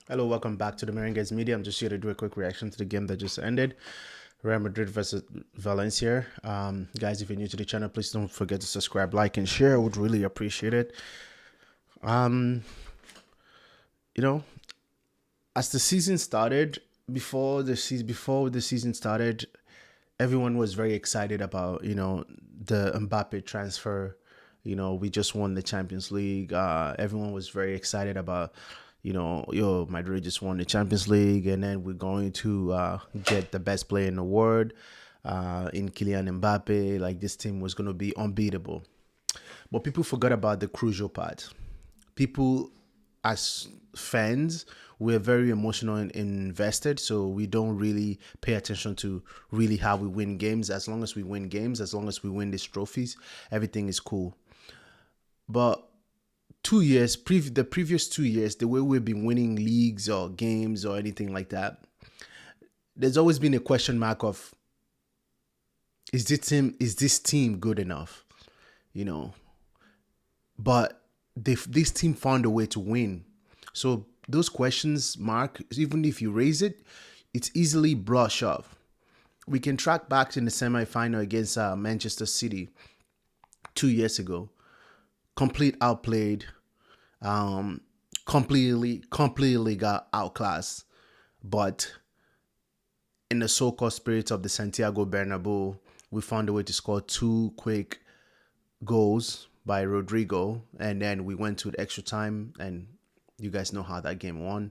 Hello, welcome back to the Merengues Media. I'm just here to do a quick reaction to the game that just ended. Real Madrid versus Valencia. Guys, if you're new to the channel, please don't forget to subscribe, like, and share. I would really appreciate it. Um, you know, as the season started, before the season started, everyone was very excited about the Mbappe transfer. We just won the Champions League. Everyone was very excited about Madrid just won the Champions League, and then we're going to get the best player in the world in Kylian Mbappe. Like, this team was going to be unbeatable. But people forgot about the crucial part. People, as fans, we're very emotional and invested, so we don't really pay attention to really how we win games. As long as we win games, as long as we win these trophies, everything is cool. But 2 years, the previous 2 years, the way we've been winning leagues or games or anything like that, there's always been a question mark of, is this team good enough? You know, but this team found a way to win. So those questions mark, even if you raise it, it's easily brushed off. We can track back in the semi-final against Manchester City 2 years ago. Complete outplayed, um, completely got outclassed. But in the so-called spirit of the Santiago Bernabeu, we found a way to score two quick goals by Rodrigo, and then we went to the extra time, and you guys know how that game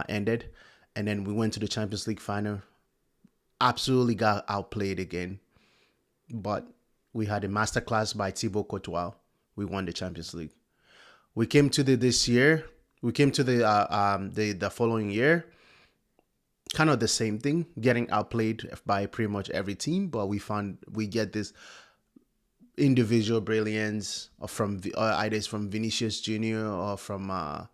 ended. And then we went to the Champions League final, absolutely got outplayed again, but we had a masterclass by Thibaut Courtois. We won the Champions League. We came to the this year. We came to the following year, kind of the same thing, getting outplayed by pretty much every team. But we get this individual brilliance from either it's from Vinicius Junior or from well,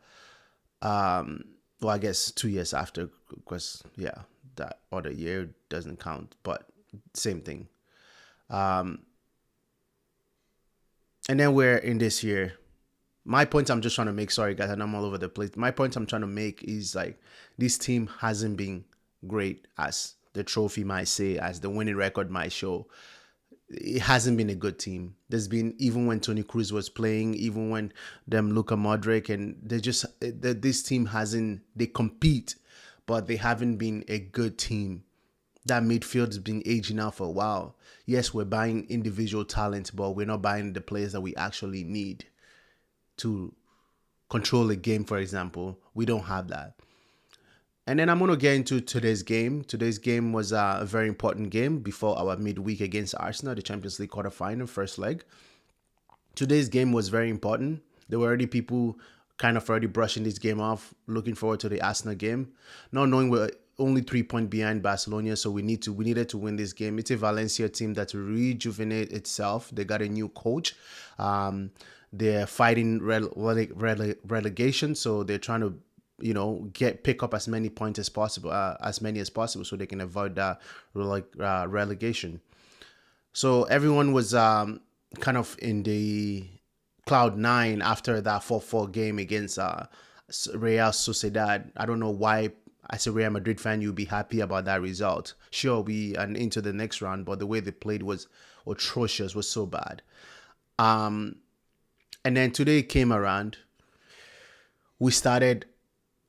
I guess 2 years after, because yeah, that other year doesn't count, but same thing. Um, and then we're in this year. My point I'm just trying to make, sorry guys, and I'm all over the place. My point I'm trying to make is, like, this team hasn't been great, as the trophy might say, as the winning record might show. It hasn't been a good team. There's been, even when Toni Kroos was playing, even when them Luka Modric, and this team hasn't, they compete, but they haven't been a good team. That midfield's been aging out for a while. Yes, we're buying individual talent, but we're not buying the players that we actually need to control a game, for example. We don't have that. And then I'm going to get into today's game. Today's game was a very important game before our midweek against Arsenal, the Champions League quarterfinal, first leg. Today's game was very important. There were already people kind of already brushing this game off, looking forward to the Arsenal game, not knowing we're only 3 points behind Barcelona, so we needed to win this game. It's a Valencia team that rejuvenate itself. They got a new coach. They're fighting relegation, so they're trying to pick up as many points as possible, so they can avoid that relegation. So everyone was kind of in the cloud nine after that 4-4 game against Real Sociedad. I don't know why, as a Real Madrid fan, you'd be happy about that result. Sure, we and into the next round, but the way they played was atrocious, was so bad. And then today came around. We started.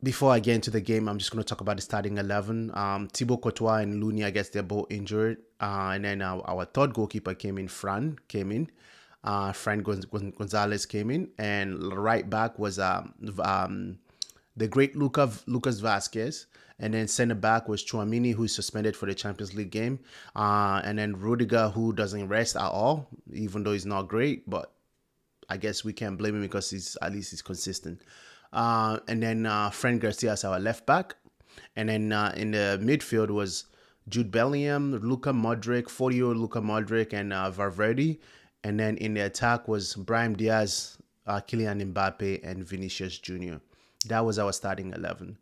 Before I get into the game, I'm just going to talk about the starting 11. Thibaut Courtois and Looney, I guess they're both injured. And then our third goalkeeper came in. Fran Gonzalez came in. And right back was the great Lucas Vasquez. And then center back was Chouamini, who's suspended for the Champions League game. And then Rudiger, who doesn't rest at all, even though he's not great. But I guess we can't blame him because he's consistent. And then Fran Garcia as our left back. And then in the midfield was Jude Bellingham, Luka Modric, 40-year-old Luka Modric, and Valverde. And then in the attack was Brahim Diaz, Kylian Mbappe, and Vinicius Junior. That was our starting 11.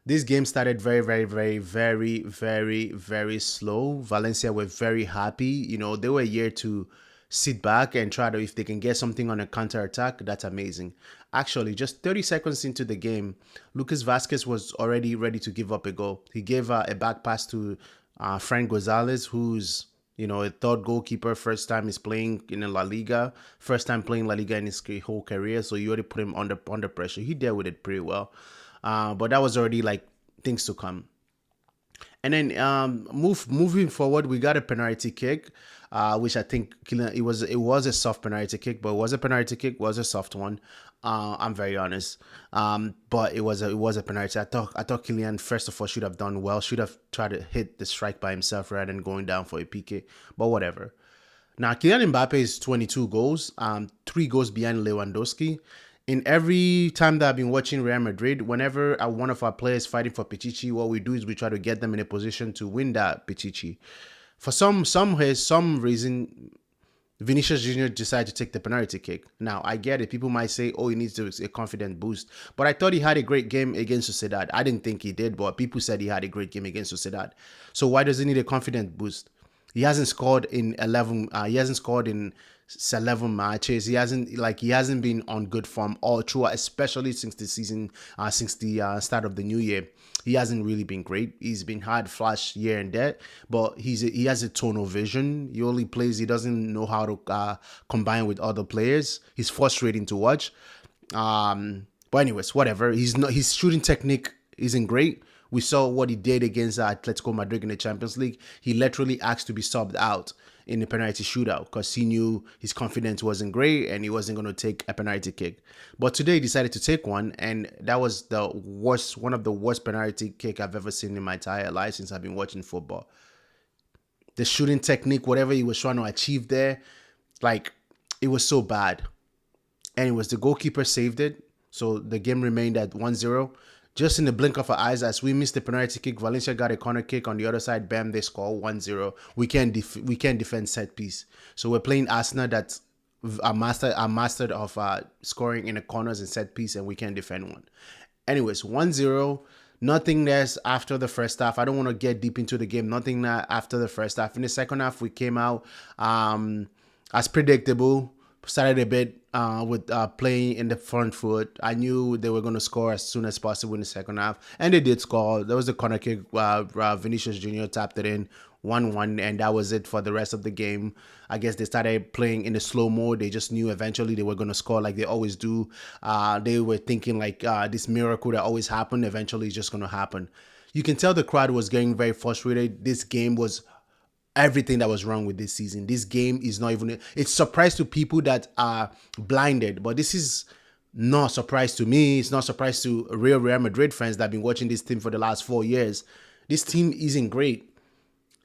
This game started very, very, very, very, very, very slow. Valencia were very happy. They were here to sit back and try to, if they can get something on a counter attack, that's amazing. Actually, just 30 seconds into the game, Lucas Vasquez was already ready to give up a goal. He gave a back pass to Frank Gonzalez, who's a third goalkeeper. First time he's playing in La Liga. First time playing La Liga in his whole career. So you already put him under pressure. He dealt with it pretty well. But that was already like things to come. And then moving forward, we got a penalty kick, which I think it was a soft penalty kick, but it was a penalty kick, was a soft one. I'm very honest, but it was a penalty. I thought Kylian first of all should have done well, should have tried to hit the strike by himself rather than going down for a PK. But whatever. Now, Kylian Mbappe is 22 goals, 3 goals behind Lewandowski. In every time that I've been watching Real Madrid, whenever one of our players fighting for Pichichi, what we do is we try to get them in a position to win that Pichichi. For some reason, Vinicius Jr. decided to take the penalty kick. Now, I get it. People might say, oh, he needs a confident boost. But I thought he had a great game against Sociedad. I didn't think he did, but people said he had a great game against Sociedad. So why does he need a confident boost? He hasn't scored in 11. He hasn't scored in 11 matches. He hasn't been on good form all through, especially since the season, since the start of the new year. He hasn't really been great. He's been hard flash here and there, but he has a tunnel vision. He only plays. He doesn't know how to combine with other players. He's frustrating to watch. But anyways, whatever. His shooting technique isn't great. We saw what he did against Atletico Madrid in the Champions League. He literally asked to be subbed out in the penalty shootout because he knew his confidence wasn't great and he wasn't going to take a penalty kick. But today he decided to take one, and that was one of the worst penalty kick I've ever seen in my entire life since I've been watching football. The shooting technique, whatever he was trying to achieve there, it was so bad. Anyways, the goalkeeper saved it, so the game remained at 1-0. Just in the blink of our eyes, as we missed the penalty kick, Valencia got a corner kick on the other side. Bam, they score 1-0. We can't defend set piece. So we're playing Arsenal that's are mastered of scoring in the corners and set piece, and we can't defend one. Anyways, 1-0. Nothing less after the first half. I don't want to get deep into the game. Nothing after the first half. In the second half, we came out as predictable. Started a bit with playing in the front foot. I knew they were going to score as soon as possible in the second half, and they did score. There was a corner kick. Vinicius Jr. tapped it in 1-1, and that was it for the rest of the game. I guess they started playing in the slow mode. They just knew eventually they were going to score like they always do. They were thinking this miracle that always happened eventually is just going to happen. You can tell the crowd was getting very frustrated. This game was everything that was wrong with this season. This game is not even, it's surprise to people that are blinded, but this is not a surprise to me. It's not a surprise to Real Madrid fans that have been watching this team for the last 4 years. This team isn't great.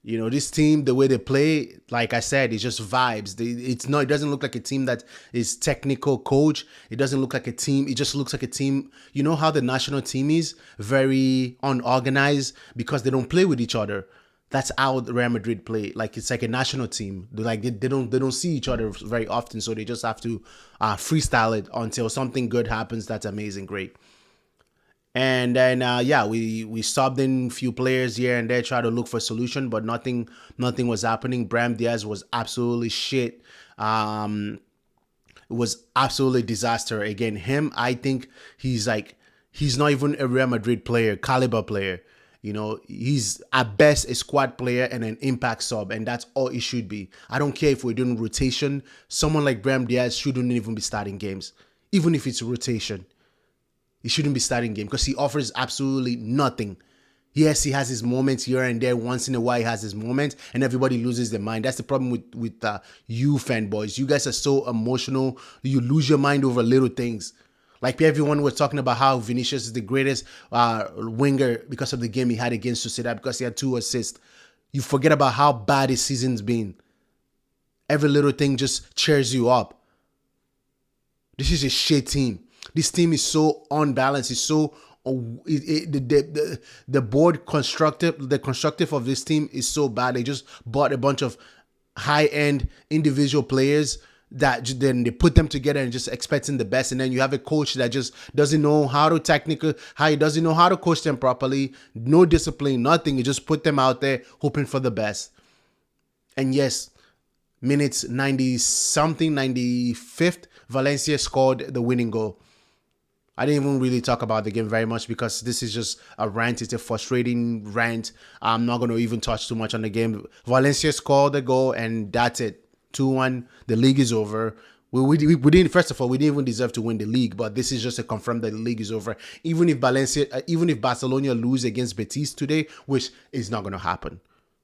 This team, the way they play, like I said, it's just vibes. It doesn't look like a team that is technical coach. It doesn't look like a team. It just looks like a team. You know how the national team is very unorganized because they don't play with each other. That's how Real Madrid play. It's like a national team. They don't see each other very often, so they just have to freestyle it until something good happens. That's amazing, great. And then we subbed in a few players here and there, try to look for a solution, but nothing was happening. Brahim Diaz was absolutely shit. It was absolutely disaster. Again, him, I think he's not even a Real Madrid caliber player. He's at best a squad player and an impact sub, and that's all it should be. I don't care if we're doing rotation. Someone like Brahim Diaz shouldn't even be starting games. Even if it's a rotation, he shouldn't be starting game because he offers absolutely nothing. Yes, he has his moments here and there. Once in a while, he has his moments, and everybody loses their mind. That's the problem with you fanboys. You guys are so emotional. You lose your mind over little things. Like everyone was talking about how Vinicius is the greatest winger because of the game he had against Sociedad, because he had 2 assists. You forget about how bad his season's been. Every little thing just cheers you up. This is a shit team. This team is so unbalanced. It's so the board constructive. The constructive of this team is so bad. They just bought a bunch of high-end individual players that then they put them together and just expecting the best, and then you have a coach that just doesn't know how he doesn't know how to coach them properly. No discipline, nothing. You just put them out there hoping for the best. And yes, minutes 90 something, 95th, Valencia scored the winning goal. I didn't even really talk about the game very much because this is just a rant. It's a frustrating rant. I'm not going to even touch too much on the game. Valencia scored the goal and that's it. 2-1. The league is over. We didn't, first of all, we didn't even deserve to win the league, but this is just to confirm that the league is over. Even if Barcelona lose against Betis today, which is not going to happen.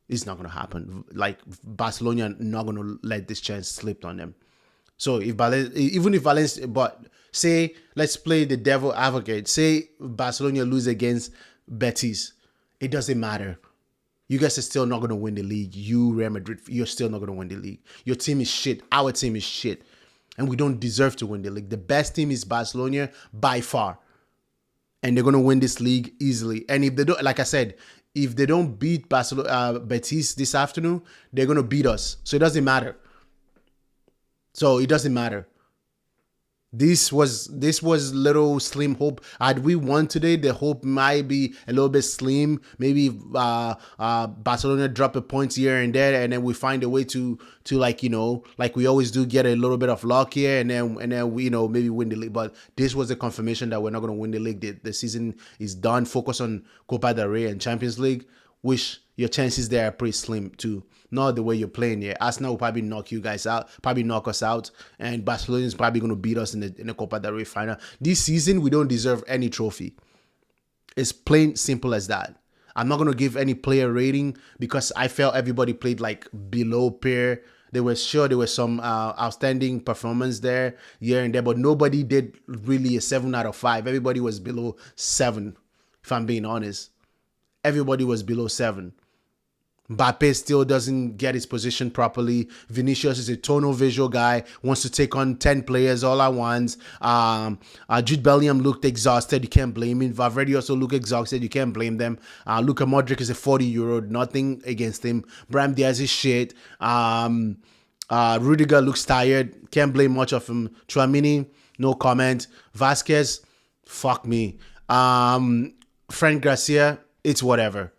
It's not going to happen. Like, Barcelona are not going to let this chance slip on them. So even if Valencia, but say, let's play the devil advocate. Say Barcelona lose against Betis. It doesn't matter. You guys are still not going to win the league. You, Real Madrid, you're still not going to win the league. Your team is shit. Our team is shit. And we don't deserve to win the league. The best team is Barcelona by far. And they're going to win this league easily. And if they don't, like I said, if they don't beat Betis this afternoon, they're going to beat us. So it doesn't matter. This was little slim hope. Had we won today, the hope might be a little bit slim. Maybe Barcelona drop a point here and there, and then we find a way to like, like we always do, get a little bit of luck here, and then we, maybe win the league. But this was a confirmation that we're not going to win the league. The season is done. Focus on Copa del Rey and Champions League, which your chances there are pretty slim too. Not the way you're playing here. Arsenal will probably knock you guys out, probably knock us out, and Barcelona is probably going to beat us in the Copa del Rey final. This season, we don't deserve any trophy. It's plain simple as that. I'm not going to give any player rating because I felt everybody played like below pair. There was some outstanding performance there, here and there, but nobody did really a 7 out of 5. Everybody was below 7, if I'm being honest. Everybody was below 7. Mbappe still doesn't get his position properly. Vinicius is a tunnel visual guy, wants to take on 10 players all at once. Jude Bellingham looked exhausted. You can't blame him. Valverde also looked exhausted. You can't blame them. Luka Modric is a 40-year-old. Nothing against him. Brahim Diaz is shit. Rudiger looks tired. Can't blame much of him. Tchouaméni, no comment. Vasquez, fuck me. Frank Garcia, it's whatever.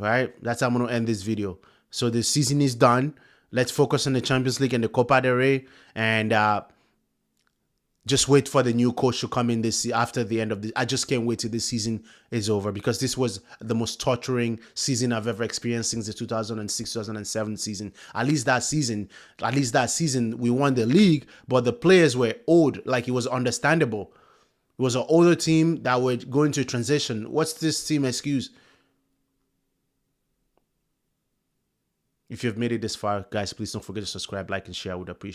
Right? That's how I'm going to end this video. So the season is done. Let's focus on the Champions League and the Copa del Rey. And just wait for the new coach to come in after the end of this. I just can't wait till this season is over because this was the most torturing season I've ever experienced since the 2006-2007 season. At least that season, we won the league, but the players were old. Like, it was understandable. It was an older team that were going to transition. What's this team excuse? If you've made it this far, guys, please don't forget to subscribe, like, and share. I would appreciate it.